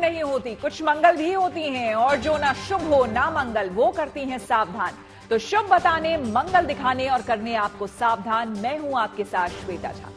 नहीं होती, कुछ मंगल भी होती हैं, और जो ना शुभ हो ना मंगल वो करती हैं सावधान। तो शुभ बताने, मंगल दिखाने और करने आपको सावधान। मैं हूं आपके साथ श्वेता झा,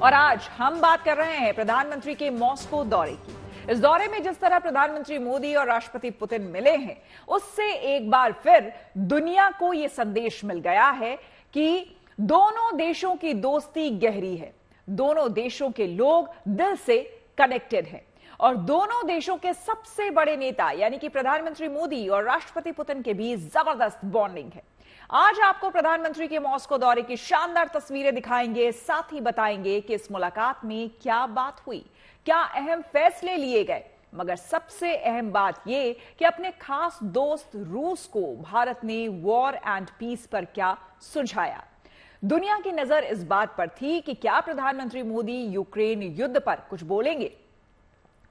और आज हम बात कर रहे हैं प्रधानमंत्री के मॉस्को दौरे की। इस दौरे में जिस तरह प्रधानमंत्री मोदी और राष्ट्रपति पुतिन मिले हैं, उससे एक बार फिर दुनिया को यह संदेश मिल गया है कि दोनों देशों की दोस्ती गहरी है, दोनों देशों के लोग दिल से कनेक्टेड हैं, और दोनों देशों के सबसे बड़े नेता यानी कि प्रधानमंत्री मोदी और राष्ट्रपति पुतिन के बीच जबरदस्त बॉन्डिंग है। आज आपको प्रधानमंत्री के मॉस्को दौरे की शानदार तस्वीरें दिखाएंगे, साथ ही बताएंगे कि इस मुलाकात में क्या बात हुई, क्या अहम फैसले लिए गए, मगर सबसे अहम बात यह कि अपने खास दोस्त रूस को भारत ने वॉर एंड पीस पर क्या सुझाया। दुनिया की नजर इस बात पर थी कि क्या प्रधानमंत्री मोदी यूक्रेन युद्ध पर कुछ बोलेंगे।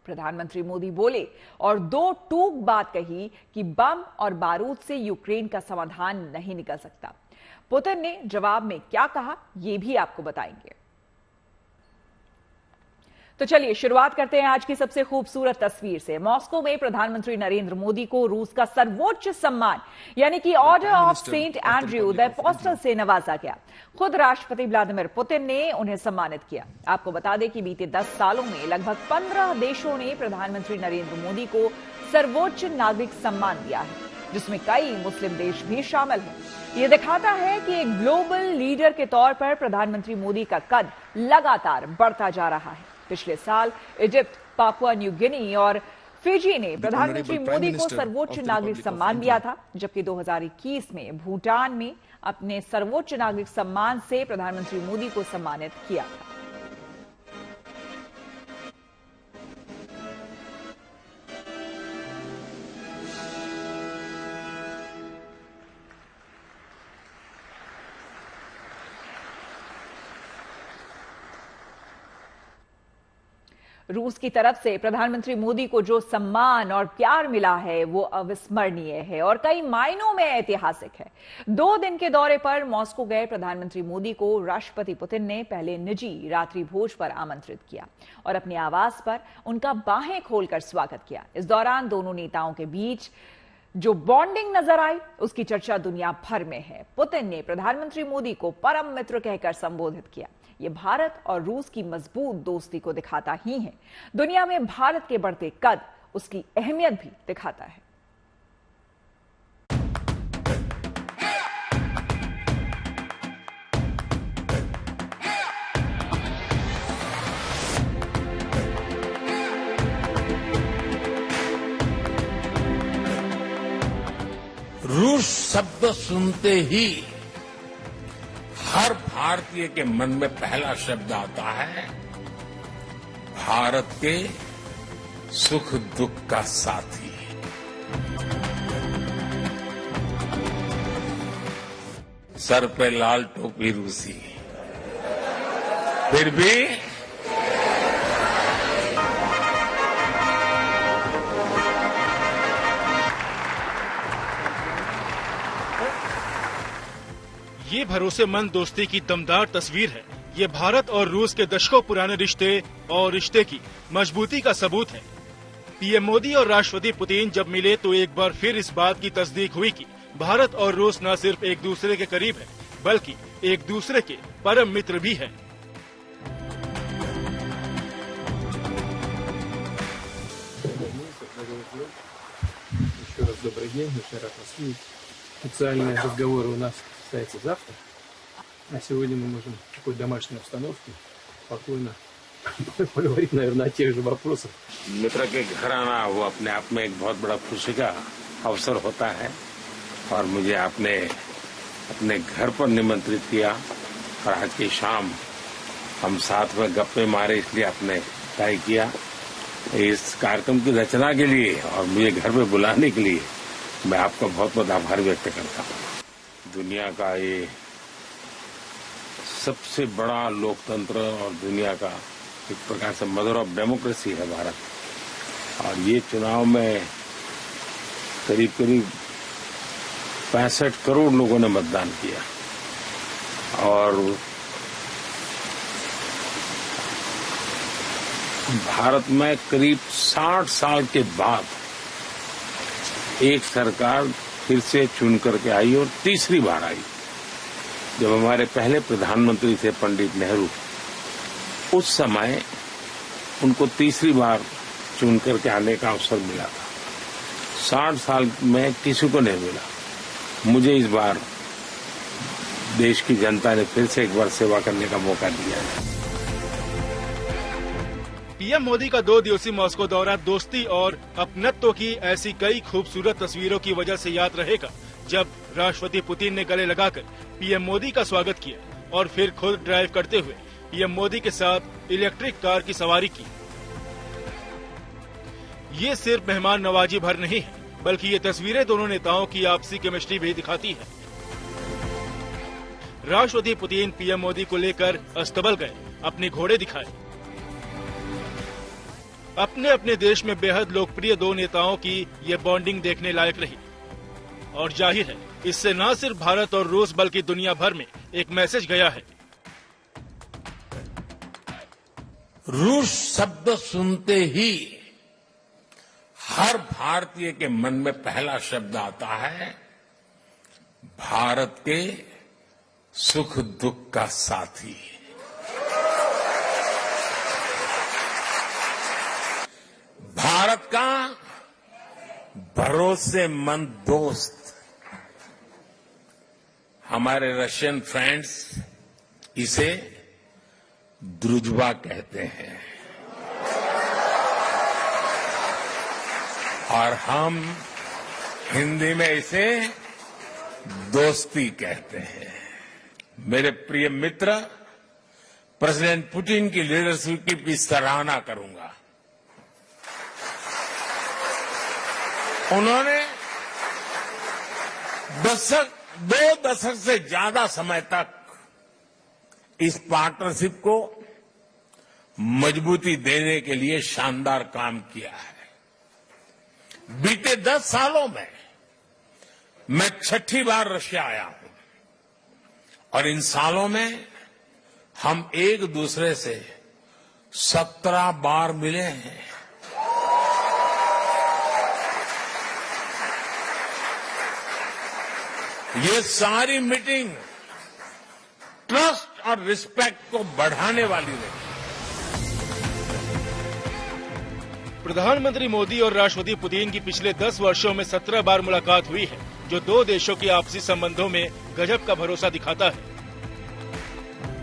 प्रधानमंत्री मोदी बोले और दो टूक बात कही कि बम और बारूद से यूक्रेन का समाधान नहीं निकल सकता। पुतिन ने जवाब में क्या कहा, यह भी आपको बताएंगे। तो चलिए शुरुआत करते हैं आज की सबसे खूबसूरत तस्वीर से। मॉस्को में प्रधानमंत्री नरेंद्र मोदी को रूस का सर्वोच्च सम्मान यानी कि Order of Saint Andrew the Apostle से नवाजा गया। खुद राष्ट्रपति व्लादिमीर पुतिन ने उन्हें सम्मानित किया। आपको बता दें कि बीते 10 सालों में लगभग 15 देशों ने प्रधानमंत्री नरेंद्र मोदी को सर्वोच्च नागरिक सम्मान दिया है, जिसमें कई मुस्लिम देश भी शामिल हैं। यह दिखाता है कि एक ग्लोबल लीडर के तौर पर प्रधानमंत्री मोदी का कद लगातार बढ़ता जा रहा है। पिछले साल इजिप्ट, पापुआ न्यू गिनी और फिजी ने प्रधानमंत्री मोदी को सर्वोच्च नागरिक सम्मान दिया था, जबकि 2021 में भूटान में अपने सर्वोच्च नागरिक सम्मान से प्रधानमंत्री मोदी को सम्मानित किया था। रूस की तरफ से प्रधानमंत्री मोदी को जो सम्मान और प्यार मिला है वो अविस्मरणीय है और कई मायनों में ऐतिहासिक है। 2 दिन के दौरे पर मॉस्को गए प्रधानमंत्री मोदी को राष्ट्रपति पुतिन ने पहले निजी रात्रि भोज पर आमंत्रित किया और अपने आवास पर उनका बाहें खोलकर स्वागत किया। इस दौरान दोनों नेताओं के बीच जो बॉन्डिंग नजर आई उसकी चर्चा दुनिया भर में है। पुतिन ने प्रधानमंत्री मोदी को परम मित्र कहकर संबोधित किया। यह भारत और रूस की मजबूत दोस्ती को दिखाता ही है, दुनिया में भारत के बढ़ते कद उसकी अहमियत भी दिखाता है। रूस शब्द सुनते ही हर भारतीय के मन में पहला शब्द आता है भारत के सुख दुख का साथी। सर पे लाल टोपी रूसी, फिर भी ये भरोसेमंद दोस्ती की दमदार तस्वीर है। ये भारत और रूस के दशकों पुराने रिश्ते और रिश्ते की मजबूती का सबूत है। पीएम मोदी और राष्ट्रपति पुतिन जब मिले तो एक बार फिर इस बात की तस्दीक हुई कि भारत और रूस न सिर्फ एक दूसरे के करीब है बल्कि एक दूसरे के परम मित्र भी हैं। Официальные разговоры у нас состоятся завтра, а сегодня мы можем в такой домашней обстановке спокойно поговорить, наверное, о тех же वопросах। मित्र के घर आना वो अपने आप में एक बहुत बड़ा खुशी का अवसर होता है और मुझे आपने अपने घर पर निमंत्रित किया और आज की शाम हम साथ में गप्पे मारे, इसलिए आपने तय किया। इस कार्यक्रम की रचना के लिए और मुझे घर पे बुलाने के लिए मैं आपका बहुत बहुत आभार व्यक्त करता हूँ। दुनिया का ये सबसे बड़ा लोकतंत्र और दुनिया का एक प्रकार से मदर ऑफ डेमोक्रेसी है भारत, और ये चुनाव में करीब करीब 65 करोड़ लोगों ने मतदान किया और भारत में करीब 60 साल के बाद एक सरकार फिर से चुन करके आई और तीसरी बार आई। जब हमारे पहले प्रधानमंत्री थे पंडित नेहरू, उस समय उनको तीसरी बार चुन करके आने का अवसर मिला था। 60 साल में किसी को नहीं मिला। मुझे इस बार देश की जनता ने फिर से एक बार सेवा करने का मौका दिया है। पीएम मोदी का 2 दिवसीय मॉस्को दौरा दोस्ती और अपनत्व की ऐसी कई खूबसूरत तस्वीरों की वजह से याद रहेगा, जब राष्ट्रपति पुतिन ने गले लगाकर पीएम मोदी का स्वागत किया और फिर खुद ड्राइव करते हुए पीएम मोदी के साथ इलेक्ट्रिक कार की सवारी की। ये सिर्फ मेहमान नवाजी भर नहीं है, बल्कि ये तस्वीरें दोनों नेताओं की आपसी केमिस्ट्री भी दिखाती है। राष्ट्रपति पुतिन पीएम मोदी को लेकर अस्तबल गए, अपने घोड़े दिखाए। अपने अपने देश में बेहद लोकप्रिय 2 नेताओं की ये बॉन्डिंग देखने लायक रही और जाहिर है इससे न सिर्फ भारत और रूस बल्कि दुनिया भर में एक मैसेज गया है। रूस शब्द सुनते ही हर भारतीय के मन में पहला शब्द आता है भारत के सुख दुख का साथी। भारत का भरोसेमंद दोस्त। हमारे रशियन फ्रेंड्स इसे द्रुजबा कहते हैं और हम हिंदी में इसे दोस्ती कहते हैं। मेरे प्रिय मित्र, प्रेसिडेंट पुतिन की लीडरशिप की भी सराहना करूंगा। उन्होंने 2 दशक से ज्यादा समय तक इस पार्टनरशिप को मजबूती देने के लिए शानदार काम किया है। बीते 10 सालों में मैं 6ठी बार रशिया आया हूं और इन सालों में हम एक दूसरे से 17 बार मिले हैं। ये सारी मीटिंग ट्रस्ट और रिस्पेक्ट को बढ़ाने वाली रही। प्रधानमंत्री मोदी और राष्ट्रपति पुतिन की पिछले 10 वर्षों में 17 बार मुलाकात हुई है, जो 2 देशों के आपसी संबंधों में गजब का भरोसा दिखाता है।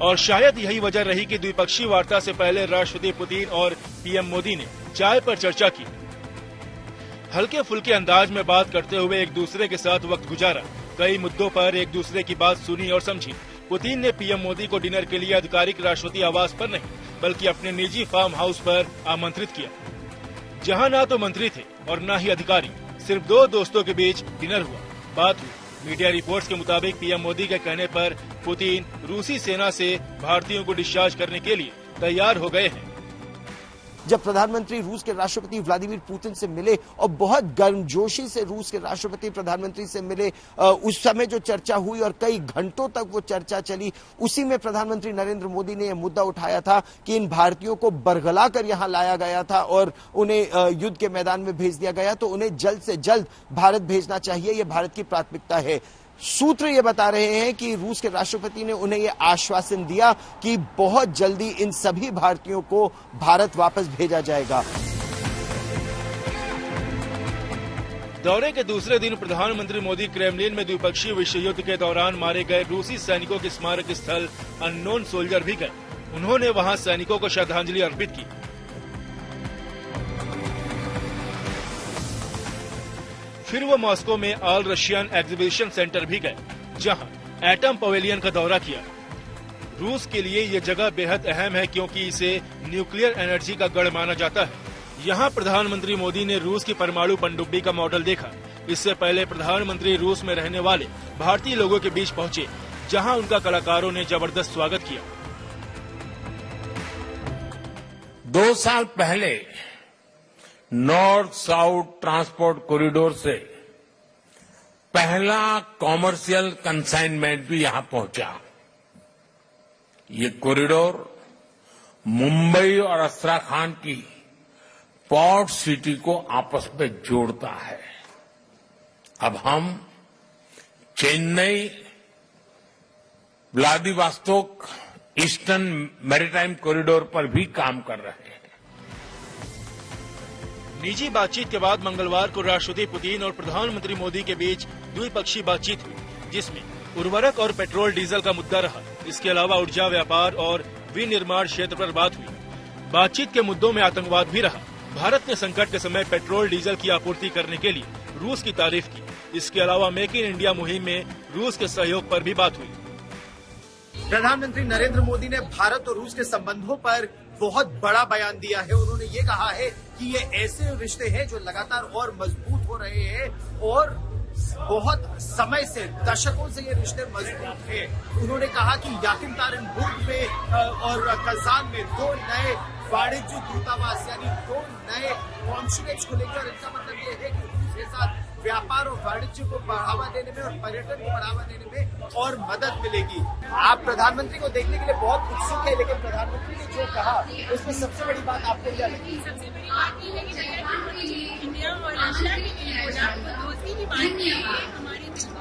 और शायद यही वजह रही कि द्विपक्षीय वार्ता से पहले राष्ट्रपति पुतिन और पीएम मोदी ने चाय पर चर्चा की। हल्के फुल्के अंदाज में बात करते हुए एक दूसरे के साथ वक्त गुजारा, कई मुद्दों पर एक दूसरे की बात सुनी और समझी। पुतिन ने पीएम मोदी को डिनर के लिए आधिकारिक राष्ट्रपति आवास पर नहीं, बल्कि अपने निजी फार्म हाउस पर आमंत्रित किया, जहां ना तो मंत्री थे और ना ही अधिकारी। सिर्फ 2 दोस्तों के बीच डिनर हुआ, बात हुई। मीडिया रिपोर्ट्स के मुताबिक पीएम मोदी के कहने पर पुतिन रूसी सेना से भारतीयों को डिस्चार्ज करने के लिए तैयार हो गए हैं। जब प्रधानमंत्री रूस के राष्ट्रपति व्लादिमीर पुतिन से मिले और बहुत गर्मजोशी से रूस के राष्ट्रपति प्रधानमंत्री से मिले, उस समय जो चर्चा हुई और कई घंटों तक वो चर्चा चली, उसी में प्रधानमंत्री नरेंद्र मोदी ने यह मुद्दा उठाया था कि इन भारतीयों को बरगला कर यहां लाया गया था और उन्हें युद्ध के मैदान में भेज दिया गया, तो उन्हें जल्द से जल्द भारत भेजना चाहिए, यह भारत की प्राथमिकता है। सूत्र ये बता रहे हैं कि रूस के राष्ट्रपति ने उन्हें यह आश्वासन दिया कि बहुत जल्दी इन सभी भारतीयों को भारत वापस भेजा जाएगा। दौरे के दूसरे दिन प्रधानमंत्री मोदी क्रेमलिन में द्विपक्षीय विश्व युद्ध के दौरान मारे गए रूसी सैनिकों के स्मारक स्थल अननोन सोल्जर भी गए। उन्होंने वहां सैनिकों को श्रद्धांजलि अर्पित की। फिर वो मॉस्को में ऑल रशियन एग्जीबिशन सेंटर भी गए, जहां एटम पवेलियन का दौरा किया। रूस के लिए ये जगह बेहद अहम है क्योंकि इसे न्यूक्लियर एनर्जी का गढ़ माना जाता है। यहाँ प्रधानमंत्री मोदी ने रूस की परमाणु पनडुब्बी का मॉडल देखा। इससे पहले प्रधानमंत्री रूस में रहने वाले भारतीय लोगों के बीच पहुंचे, जहां उनका कलाकारों ने जबरदस्त स्वागत किया। 2 साल पहले नॉर्थ साउथ ट्रांसपोर्ट कॉरिडोर से पहला कॉमर्शियल कंसाइनमेंट भी यहां पहुंचा। ये कॉरिडोर मुंबई और अस्ट्राखान की पोर्ट सिटी को आपस में जोड़ता है। अब हम Chennai, Vladivostok eastern maritime corridor पर भी काम कर रहे हैं। निजी बातचीत के बाद मंगलवार को राष्ट्रपति पुतिन और प्रधानमंत्री मोदी के बीच द्विपक्षीय बातचीत हुई, जिसमें उर्वरक और पेट्रोल डीजल का मुद्दा रहा। इसके अलावा ऊर्जा, व्यापार और विनिर्माण क्षेत्र पर बात हुई। बातचीत के मुद्दों में आतंकवाद भी रहा। भारत ने संकट के समय पेट्रोल डीजल की आपूर्ति करने के लिए रूस की तारीफ की। इसके अलावा मेक इन इंडिया मुहिम में रूस के सहयोग पर भी बात हुई। प्रधानमंत्री नरेंद्र मोदी ने भारत और रूस के संबंधों पर बहुत बड़ा बयान दिया है। उन्होंने ये कहा है कि ये ऐसे रिश्ते हैं जो लगातार और मजबूत हो रहे हैं और बहुत समय से, दशकों से ये रिश्ते मजबूत हैं। उन्होंने कहा कि याकिंतारनबुर्ग में और कजान में 2 नए वाणिज्य दूतावास यानी 2 नए कॉन्सुलेट्स खुलेंगे और इसका मतलब ये है कि रूस के साथ व्यापार और वाणिज्य को बढ़ावा देने में और पर्यटन को बढ़ावा देने में और मदद मिलेगी। आप प्रधानमंत्री को देखने के लिए बहुत उत्सुक है, लेकिन प्रधानमंत्री ने जो कहा उसमें सबसे बड़ी बात आपको क्या लगी? सबसे बड़ी बात ये है कि इंडिया और रशिया के लिए दोस्ती की बात की है हमारे देश में,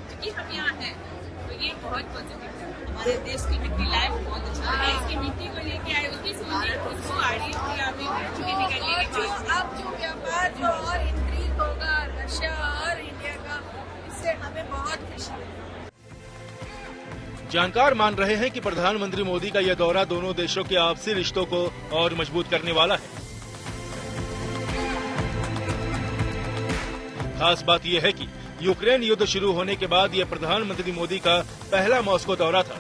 क्योंकि हम यहाँ हैं तो ये बहुत पॉजिटिव है। हमारे देश की मिट्टी लाइफ बहुत अच्छा है। इसकी मिट्टी को लेके आए उसकी सोनी उसको आड़ी निकलने के बाद अब जो व्यापार जो और इंक्रीज होगा रशिया और इंडिया का, इससे हमें बहुत खुशी है। जानकार मान रहे हैं कि प्रधानमंत्री मोदी का यह दौरा दोनों देशों के आपसी रिश्तों को और मजबूत करने वाला है। खास बात यह है कि यूक्रेन युद्ध शुरू होने के बाद यह प्रधानमंत्री मोदी का पहला मॉस्को दौरा था।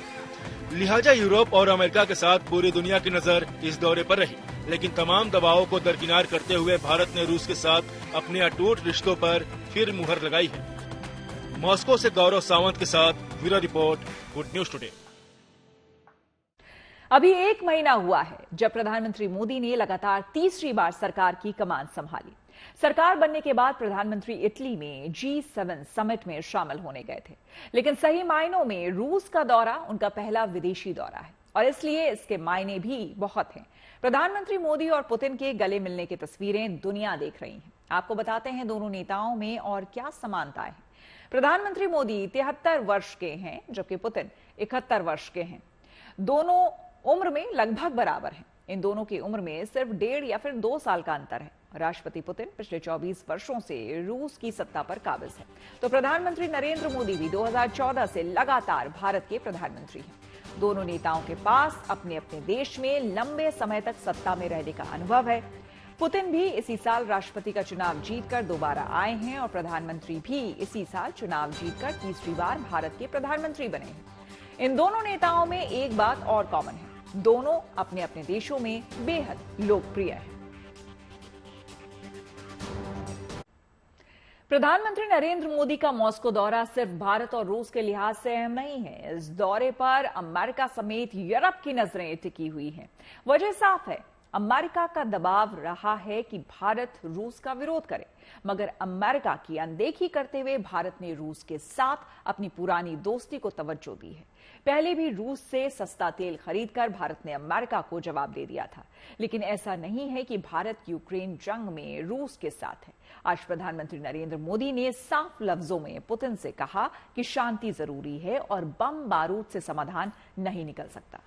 लिहाजा यूरोप और अमेरिका के साथ पूरी दुनिया की नजर इस दौरे पर रही, लेकिन तमाम दबावों को दरकिनार करते हुए भारत ने रूस के साथ अपने अटूट रिश्तों पर फिर मुहर लगाई है। मॉस्को से गौरव सावंत के साथ bureau report, good news today. अभी 1 महीना हुआ है जब प्रधानमंत्री मोदी ने लगातार तीसरी बार सरकार की कमान संभाली। सरकार बनने के बाद प्रधानमंत्री इटली में G7 समिट में शामिल होने गए थे, लेकिन सही मायनों में रूस का दौरा उनका पहला विदेशी दौरा है और इसलिए इसके मायने भी बहुत हैं। प्रधानमंत्री मोदी और पुतिन के गले मिलने की तस्वीरें दुनिया देख रही है। आपको बताते हैं दोनों नेताओं में और क्या समानताएं हैं। प्रधानमंत्री मोदी 73 वर्ष के हैं जबकि पुतिन 71 वर्ष के हैं। दोनों उम्र में लगभग बराबर हैं। इन दोनों की उम्र में सिर्फ 1.5 या फिर 2 साल का अंतर है। राष्ट्रपति पुतिन पिछले 24 वर्षों से रूस की सत्ता पर काबिज है, तो प्रधानमंत्री नरेंद्र मोदी भी 2014 से लगातार भारत के प्रधानमंत्री हैं। दोनों नेताओं के पास अपने अपने देश में लंबे समय तक सत्ता में रहने का अनुभव है। पुतिन भी इसी साल राष्ट्रपति का चुनाव जीतकर दोबारा आए हैं और प्रधानमंत्री भी इसी साल चुनाव जीतकर तीसरी बार भारत के प्रधानमंत्री बने हैं। इन दोनों नेताओं में एक बात और कॉमन है, दोनों अपने अपने देशों में बेहद लोकप्रिय हैं। प्रधानमंत्री नरेंद्र मोदी का मॉस्को दौरा सिर्फ भारत और रूस के लिहाज से अहम नहीं है। इस दौरे पर अमेरिका समेत यूरोप की नजरें टिकी हुई हैं। वजह साफ है, अमेरिका का दबाव रहा है कि भारत रूस का विरोध करे, मगर अमेरिका की अनदेखी करते हुए भारत ने रूस के साथ अपनी पुरानी दोस्ती को तवज्जो दी है। पहले भी रूस से सस्ता तेल खरीदकर भारत ने अमेरिका को जवाब दे दिया था, लेकिन ऐसा नहीं है कि भारत यूक्रेन जंग में रूस के साथ है। आज प्रधानमंत्री नरेंद्र मोदी ने साफ लफ्जों में पुतिन से कहा कि शांति जरूरी है और बम बारूद से समाधान नहीं निकल सकता।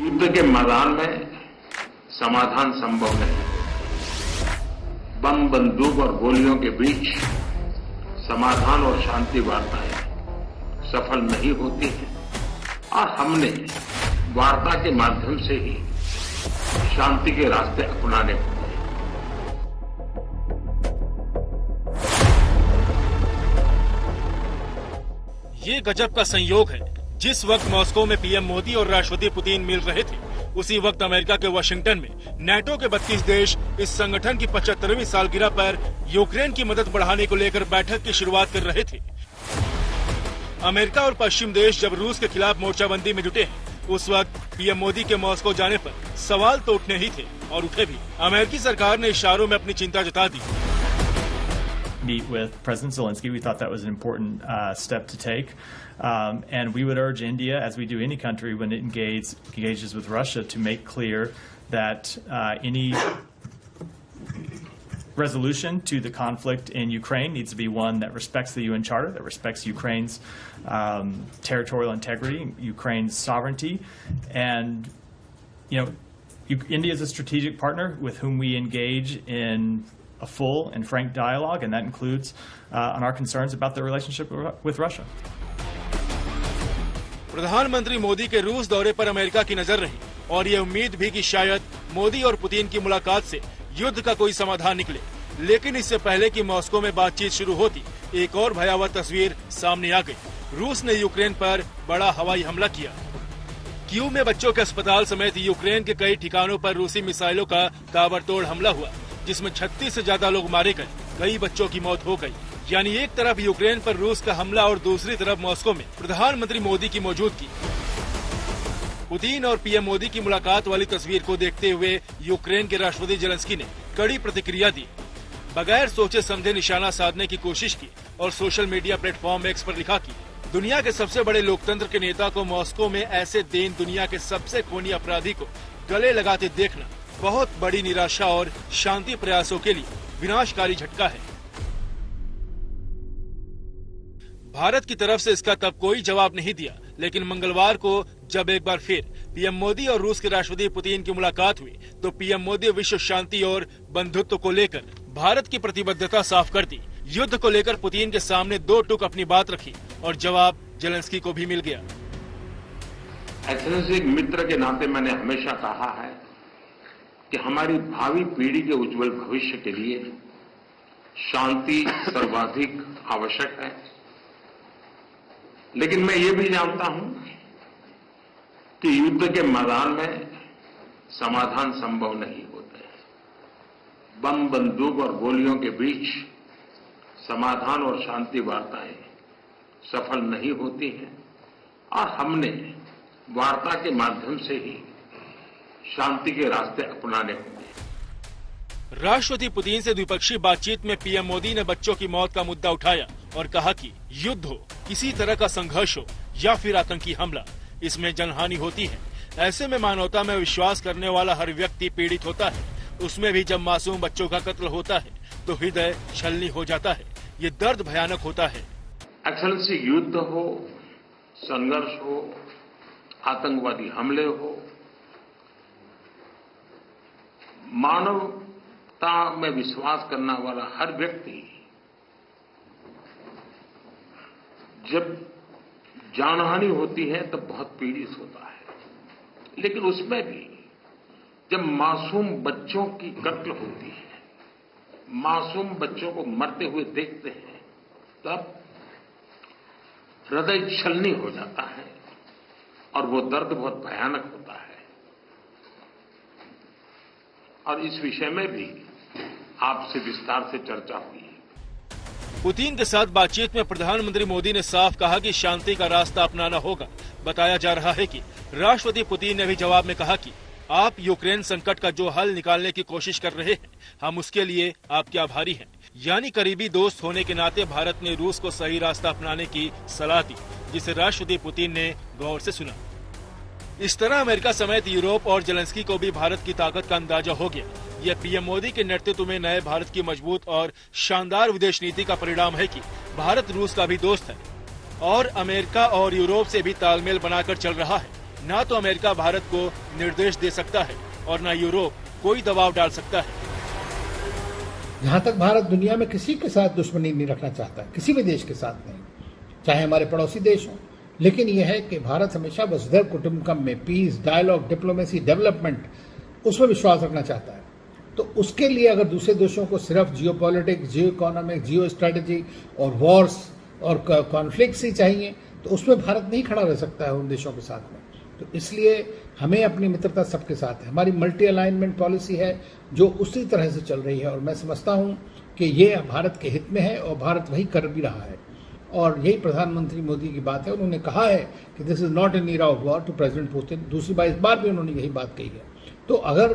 युद्ध के मैदान में समाधान संभव नहीं। बम, बंदूक और गोलियों के बीच समाधान और शांति वार्ताएं सफल नहीं होती हैं और हमने वार्ता के माध्यम से ही शांति के रास्ते अपनाने होंगे। ये गजब का संयोग है। जिस वक्त मॉस्को में पीएम मोदी और राष्ट्रपति पुतिन मिल रहे थे, उसी वक्त अमेरिका के वाशिंगटन में नाटो के 32 देश इस संगठन की 75वीं सालगिरह पर यूक्रेन की मदद बढ़ाने को लेकर बैठक की शुरुआत कर रहे थे। अमेरिका और पश्चिम देश जब रूस के खिलाफ मोर्चाबंदी में जुटे हैं, उस वक्त पीएम मोदी के मॉस्को जाने पर सवाल तो उठने ही थे और उठे भी। अमेरिकी सरकार ने इशारों में अपनी चिंता जता दी। meet with President Zelensky. We thought that was an important step to take. And we would urge India, as we do any country when it engages with Russia, to make clear that any resolution to the conflict in Ukraine needs to be one that respects the UN Charter, that respects Ukraine's territorial integrity, Ukraine's sovereignty. And, India is a strategic partner with whom we engage in a full and frank dialogue, and that includes on our concerns about the relationship with Russia. प्रधानमंत्री मोदी के रूस दौरे पर America की नजर रही और ये उम्मीद भी कि शायद मोदी और पुतिन की मुलाकात से युद्ध का कोई समाधान निकले। लेकिन इससे पहले कि मॉस्को में बातचीत शुरू होती, एक और भयावह तस्वीर सामने आ गई। रूस ने यूक्रेन पर बड़ा हवाई हमला किया। कीव में बच्चों के अस्पताल समेत यूक्रेन के कई ठिकानों पर रूसी मिसाइलों का ताबड़तोड़ हमला हुआ, जिसमें 36 से ज्यादा लोग मारे गए, कई बच्चों की मौत हो गई। यानी एक तरफ यूक्रेन पर रूस का हमला और दूसरी तरफ मॉस्को में प्रधानमंत्री मोदी की मौजूदगी। पुतिन और पीएम मोदी की मुलाकात वाली तस्वीर को देखते हुए यूक्रेन के राष्ट्रपति जेलेंस्की ने कड़ी प्रतिक्रिया दी। बगैर सोचे समझे निशाना साधने की कोशिश की और सोशल मीडिया प्लेटफॉर्म एक्स पर लिखा कि दुनिया के सबसे बड़े लोकतंत्र के नेता को मॉस्को में ऐसे दिन दुनिया के सबसे खूनी अपराधी को गले लगाते देखना बहुत बड़ी निराशा और शांति प्रयासों के लिए विनाशकारी झटका है। भारत की तरफ से इसका तब कोई जवाब नहीं दिया, लेकिन मंगलवार को जब एक बार फिर पीएम मोदी और रूस के राष्ट्रपति पुतिन की मुलाकात हुई, तो पीएम मोदी विश्व शांति और बंधुत्व को लेकर भारत की प्रतिबद्धता साफ कर दी। युद्ध को लेकर पुतिन के सामने दो टूक अपनी बात रखी और जवाब जेलेंस्की को भी मिल गया। ऐतिहासिक मित्र के नाते मैंने हमेशा कहा है कि हमारी भावी पीढ़ी के उज्जवल भविष्य के लिए शांति सर्वाधिक आवश्यक है। लेकिन मैं ये भी जानता हूं कि युद्ध के मैदान में समाधान संभव नहीं होते। बम, बंदूक और गोलियों के बीच समाधान और शांति वार्ताएं सफल नहीं होती हैं और हमने वार्ता के माध्यम से ही शांति के रास्ते अपनाने होंगे। राष्ट्रपति पुतिन से द्विपक्षीय बातचीत में पीएम मोदी ने बच्चों की मौत का मुद्दा उठाया और कहा कि युद्ध हो, किसी तरह का संघर्ष हो या फिर आतंकी हमला, इसमें जनहानि होती है। ऐसे में मानवता में विश्वास करने वाला हर व्यक्ति पीड़ित होता है। उसमें भी जब मासूम बच्चों का कत्ल होता है तो हृदय छलनी हो जाता है। ये दर्द भयानक होता है। एक्सेलेंसी, युद्ध हो, संघर्ष हो, आतंकवादी हमले हो, मानवता में विश्वास करने वाला हर व्यक्ति जब जानहानि होती है तब बहुत पीड़ित होता है। लेकिन उसमें भी जब मासूम बच्चों की कत्ल होती है, मासूम बच्चों को मरते हुए देखते हैं, तब हृदय छलनी हो जाता है और वो दर्द बहुत भयानक होता है। और इस विषय में भी आपसे विस्तार से चर्चा हुई है। पुतिन के साथ बातचीत में प्रधानमंत्री मोदी ने साफ कहा कि शांति का रास्ता अपनाना होगा। बताया जा रहा है कि राष्ट्रपति पुतिन ने भी जवाब में कहा कि आप यूक्रेन संकट का जो हल निकालने की कोशिश कर रहे हैं, हम उसके लिए आपके आभारी हैं। यानी करीबी दोस्त होने के नाते भारत ने रूस को सही रास्ता अपनाने की सलाह दी, जिसे राष्ट्रपति पुतिन ने गौर से सुना। इस तरह अमेरिका समेत यूरोप और जेलेंस्की को भी भारत की ताकत का अंदाजा हो गया। यह पीएम मोदी के नेतृत्व में नए भारत की मजबूत और शानदार विदेश नीति का परिणाम है कि भारत रूस का भी दोस्त है और अमेरिका और यूरोप से भी तालमेल बनाकर चल रहा है। न तो अमेरिका भारत को निर्देश दे सकता है और न यूरोप कोई दबाव डाल सकता है। जहां तक भारत दुनिया में किसी के साथ दुश्मनी नहीं रखना चाहता, किसी भी देश के साथ नहीं, चाहे हमारे पड़ोसी देश हों, लेकिन यह है कि भारत हमेशा वसुधैव कुटुंबकम में पीस, डायलॉग, डिप्लोमेसी, डेवलपमेंट, उसमें विश्वास रखना चाहता है। तो उसके लिए अगर दूसरे देशों को सिर्फ जियो पॉलिटिक्स, जियो इकोनॉमिक, जियो स्ट्रैटेजी और वॉर्स और कॉन्फ्लिक्ट्स ही चाहिए, तो उसमें भारत नहीं खड़ा रह सकता है उन देशों के साथ में। तो इसलिए हमें अपनी मित्रता सबके साथ है। हमारी मल्टी अलाइनमेंट पॉलिसी है जो उसी तरह से चल रही है और मैं समझता हूं कि ये भारत के हित में है और भारत वही कर भी रहा है। और यही प्रधानमंत्री मोदी की बात है। उन्होंने कहा है कि this is not an era of war to President Putin. दूसरी बार, इस बार भी उन्होंने यही बात कही है। तो अगर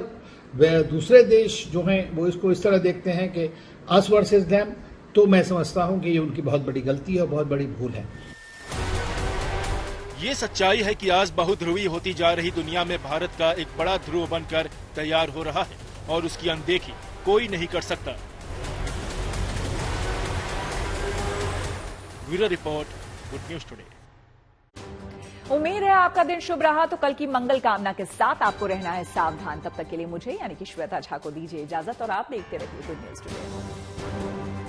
वे दूसरे देश जो हैं वो इसको इस तरह देखते हैं कि अस वर्सेस देम, तो मैं समझता हूं कि ये उनकी बहुत बड़ी गलती है और बहुत बड़ी भूल है। ये सच्चाई है कि आज बहुध्रुवी होती जा रही दुनिया में भारत का एक बड़ा ध्रुव बनकर तैयार हो रहा है और उसकी अनदेखी कोई नहीं कर सकता। Bureau report, good news today. उम्मीद है आपका दिन शुभ रहा। तो कल की मंगल कामना के साथ आपको रहना है सावधान। तब तक के लिए मुझे यानी कि श्वेता झा को दीजिए इजाजत और आप देखते रहिए गुड न्यूज टुडे।